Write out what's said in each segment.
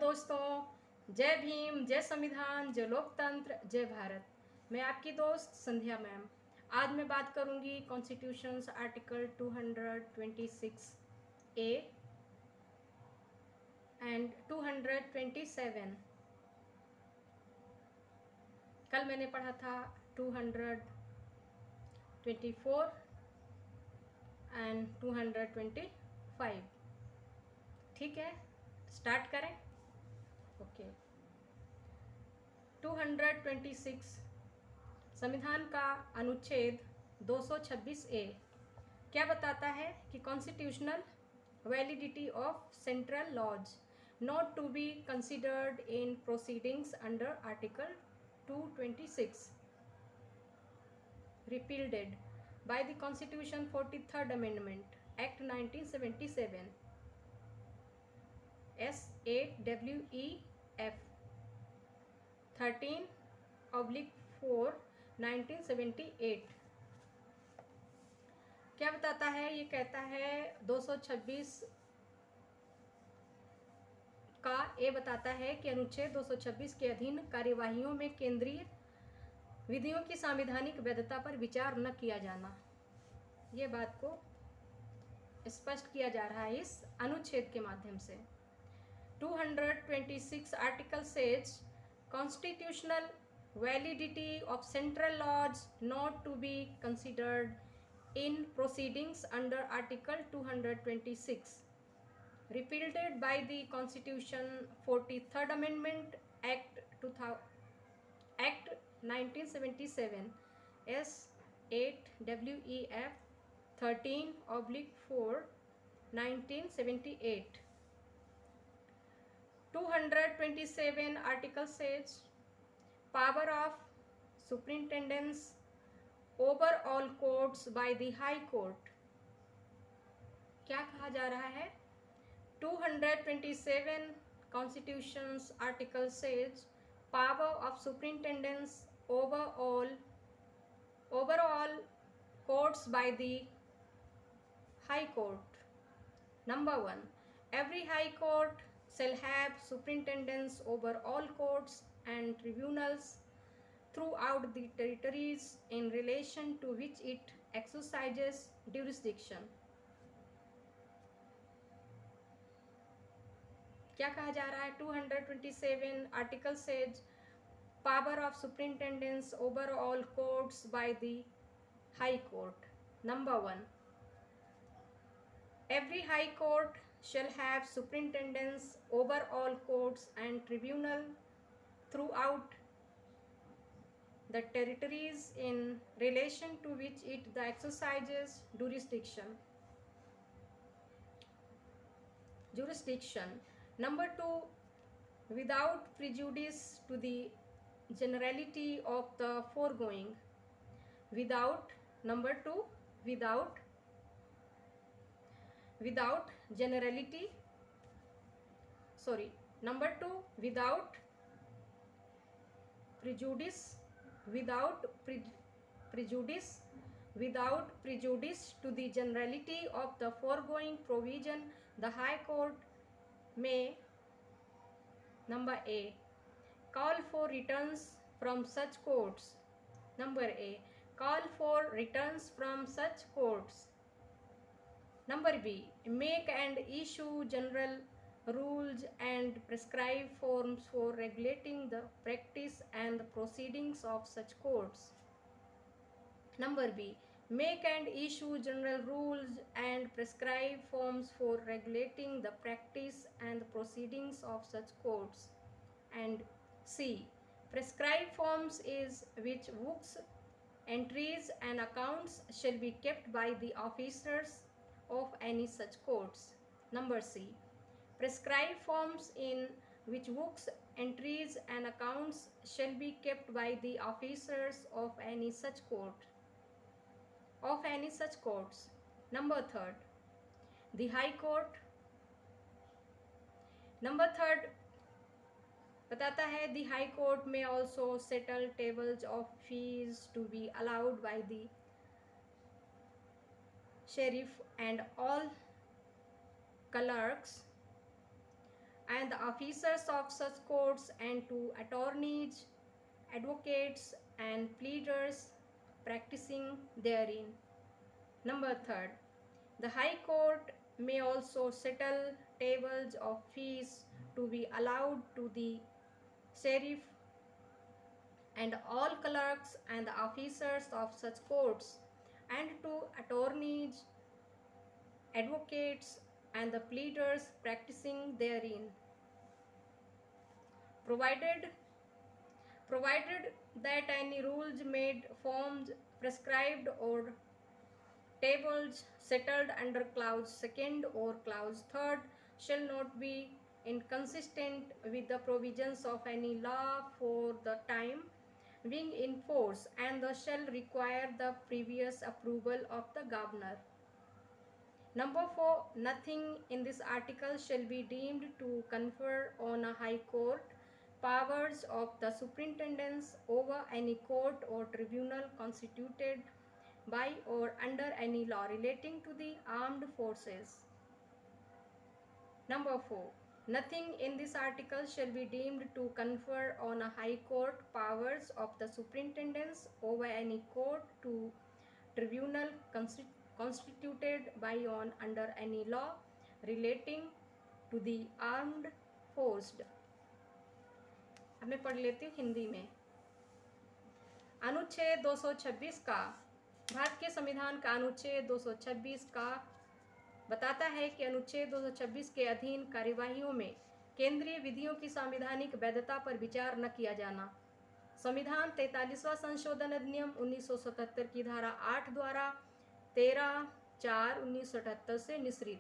दोस्तों, जय भीम, जय संविधान, जय लोकतंत्र, जय भारत। मैं आपकी दोस्त संध्या मैम। आज मैं बात करूंगी कॉन्स्टिट्यूशंस आर्टिकल 226 ए एंड 227। कल मैंने पढ़ा था 224 एंड 225। ठीक है, स्टार्ट करें। ओके। 226 संविधान का अनुच्छेद 226 ए क्या बताता है कि constitutional validity of central laws not to be considered in proceedings under article 226 repealed by the Constitution 43rd Amendment Act 1977 S8WEF 13/4 1978। क्या बताता है? ये कहता है 226 का ए बताता है कि अनुच्छेद 226 के अधीन कार्यवाहियों में केंद्रीय विधियों की संवैधानिक वैधता पर विचार न किया जाना। ये बात को स्पष्ट किया जा रहा है इस अनुच्छेद के माध्यम से। 226 article says constitutional validity of central laws not to be considered in proceedings under Article 226 repealed by the Constitution 43rd Amendment Act 1977 S8WEF 13/4 1978। 227 article says power of superintendence over all courts by the high court। क्या कहा जा रहा है? 227 constitutions article says power of superintendence over all courts by the high court। Number 1, every high court shall have superintendence over all courts and tribunals throughout the territories in relation to which it exercises jurisdiction। क्या कहा जा रहा है? 227 article says power of superintendence over all courts by the high court। Number 1, every high court shall have superintendence over all courts and tribunal throughout the territories in relation to which it the exercises jurisdiction। Number 2, without prejudice to the generality of the foregoing। Number 2, without generality, number 2, without prejudice to the generality of the foregoing provision, the High Court may, number A, call for returns from such courts। Number A, call for returns from such courts। Number B, make and issue general rules and prescribe forms for regulating the practice and the proceedings of such courts। Number B, make and issue general rules and prescribe forms for regulating the practice and the proceedings of such courts। And C, prescribe forms is which books, entries and accounts shall be kept by the officers of any such courts। Number C, prescribe forms in which books, entries and accounts shall be kept by the officers of any such courts। Number 3rd, the High Court। Number 3rd बताता है the High Court may also settle tables of fees to be allowed by the sheriff and all clerks and the officers of such courts and to attorneys, advocates, and pleaders practicing therein. Number third, the High Court may also settle tables of fees to be allowed to the sheriff and all clerks and the officers of such courts, and to attorneys, advocates, and the pleaders practicing therein, provided that any rules made, forms prescribed, or tables settled under clause 2nd or clause 3rd shall not be inconsistent with the provisions of any law for the time being in force, and shall require the previous approval of the governor. Number 4, nothing in this article shall be deemed to confer on a high court powers of the superintendence over any court or tribunal constituted by or under any law relating to the armed forces. Number 4, nothing in this article shall be deemed to confer on a high court powers of the superintendence over any court to tribunal constituted by on under any law relating to the armed forces. अब मैं पढ़ लेती हूँ हिंदी में। अनुच्छेद 226 का, भारत के संविधान का अनुच्छेद 226 का बताता है कि अनुच्छेद 226 के अधीन कार्यवाहियों में केंद्रीय विधियों की संवैधानिक वैधता पर विचार न किया जाना। संविधान 43वां संशोधन अधिनियम 1977 की धारा 8 द्वारा 13/4/1978 से निश्चित।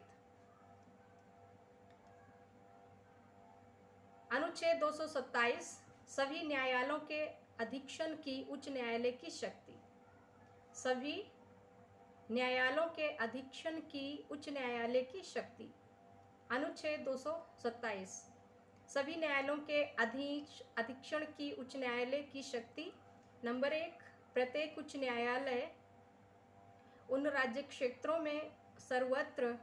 अनुच्छेद 227 सभी न्यायालयों के अधीक्षण की उच्च न्यायालय की शक्ति। सभी न्यायालयों के अधीक्षण की उच्च न्यायालय की शक्ति। अनुच्छेद 227 सभी न्यायालयों के अधीक्षण की उच्च न्यायालय की शक्ति। नंबर 1, प्रत्येक उच्च न्यायालय उन राज्य क्षेत्रों में सर्वत्र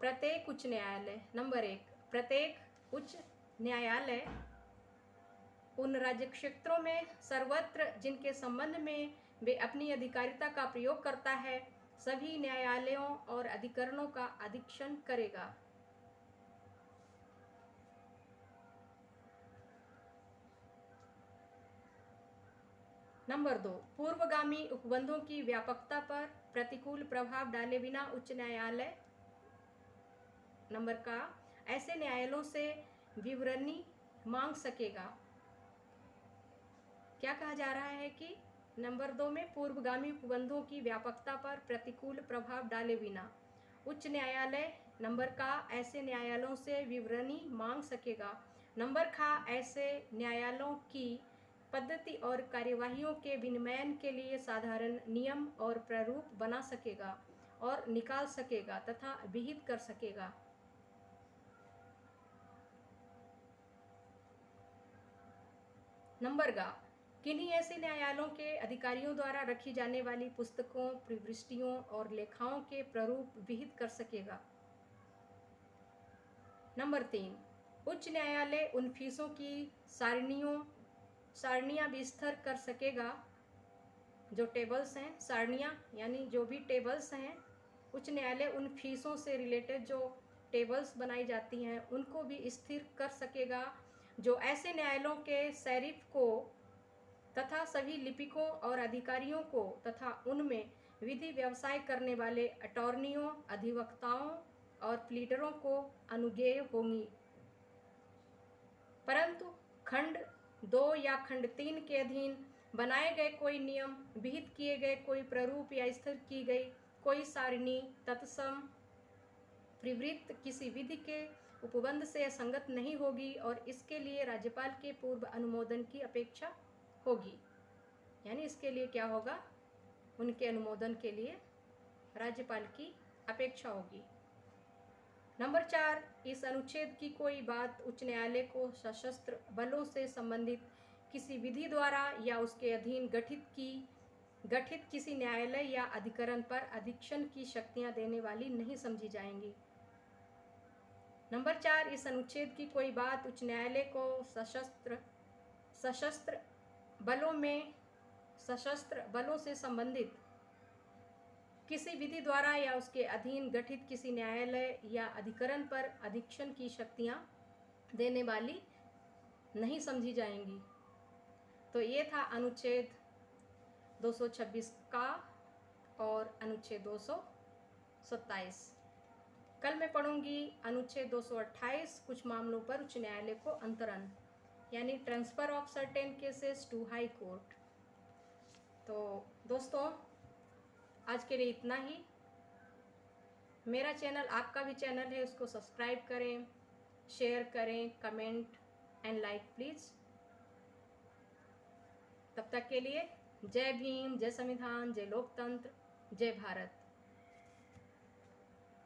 प्रत्येक उच्च न्यायालय। नंबर 1, प्रत्येक उच्च न्यायालय उन राज्य क्षेत्रों में सर्वत्र जिनके संबंध में वे अपनी अधिकारिता का प्रयोग करता है, सभी न्यायालयों और अधिकरणों का अधीक्षण करेगा। नंबर 2, पूर्वगामी उपबंधों की व्यापकता पर प्रतिकूल प्रभाव डाले बिना उच्च न्यायालय नंबर का ऐसे न्यायालयों से विवरणी मांग सकेगा। क्या कहा जा रहा है कि नंबर 2 में पूर्वगामी उपबंधों की व्यापकता पर प्रतिकूल प्रभाव डाले बिना उच्च न्यायालय नंबर का ऐसे न्यायालयों से विवरणी मांग सकेगा। नंबर का ऐसे न्यायालयों की पद्धति और कार्यवाहियों के विनियमन के लिए साधारण नियम और प्रारूप बना सकेगा और निकाल सकेगा तथा विहित कर सकेगा। नंबर का किन्हीं ऐसे न्यायालयों के अधिकारियों द्वारा रखी जाने वाली पुस्तकों, प्रविष्टियों और लेखाओं के प्रारूप विहित कर सकेगा। नंबर 3, उच्च न्यायालय उन फीसों की सारणियां विस्तार कर सकेगा। जो टेबल्स हैं, सारणियां यानी जो भी टेबल्स हैं, उच्च न्यायालय उन फीसों से रिलेटेड जो टेबल्स बनाई जाती हैं उनको भी स्थिर कर सकेगा, जो ऐसे न्यायालयों के शरीफ को तथा सभी लिपिकों और अधिकारियों को तथा उनमें विधि व्यवसाय करने वाले अटॉर्नियों, अधिवक्ताओं और प्लीडरों को अनुज्ञेय होंगी। परंतु खंड 2 या खंड 3 के अधीन बनाए गए कोई नियम, विहित किए गए कोई प्रारूप या स्थिर की गई कोई सारणी तत्सम प्रवृत्त किसी विधि के उपबंध से संगत नहीं होगी और इसके लिए राज्यपाल के पूर्व अनुमोदन की अपेक्षा होगी। यानी इसके लिए क्या होगा, उनके अनुमोदन के लिए राज्यपाल की अपेक्षा होगी। नंबर 4, इस अनुच्छेद की कोई बात उच्च न्यायालय को सशस्त्र बलों से संबंधित किसी विधि द्वारा या उसके अधीन गठित किसी न्यायालय या अधिकरण पर अधीक्षण की शक्तियां देने वाली नहीं समझी जाएंगी। नंबर 4, इस अनुच्छेद की कोई बात उच्च न्यायालय को सशस्त्र बलों से संबंधित किसी विधि द्वारा या उसके अधीन गठित किसी न्यायालय या अधिकरण पर अधीक्षण की शक्तियां देने वाली नहीं समझी जाएंगी। तो ये था अनुच्छेद 226 का और अनुच्छेद 227। कल मैं पढ़ूंगी अनुच्छेद 228, कुछ मामलों पर उच्च न्यायालय को अंतरण, यानी transfer of certain cases to high court. तो दोस्तों, आज के लिए इतना ही। मेरा चैनल आपका भी चैनल है, उसको सब्सक्राइब करें, शेयर करें, कमेंट एंड लाइक प्लीज़। तब तक के लिए जय भीम, जय संविधान, जय लोकतंत्र, जय भारत।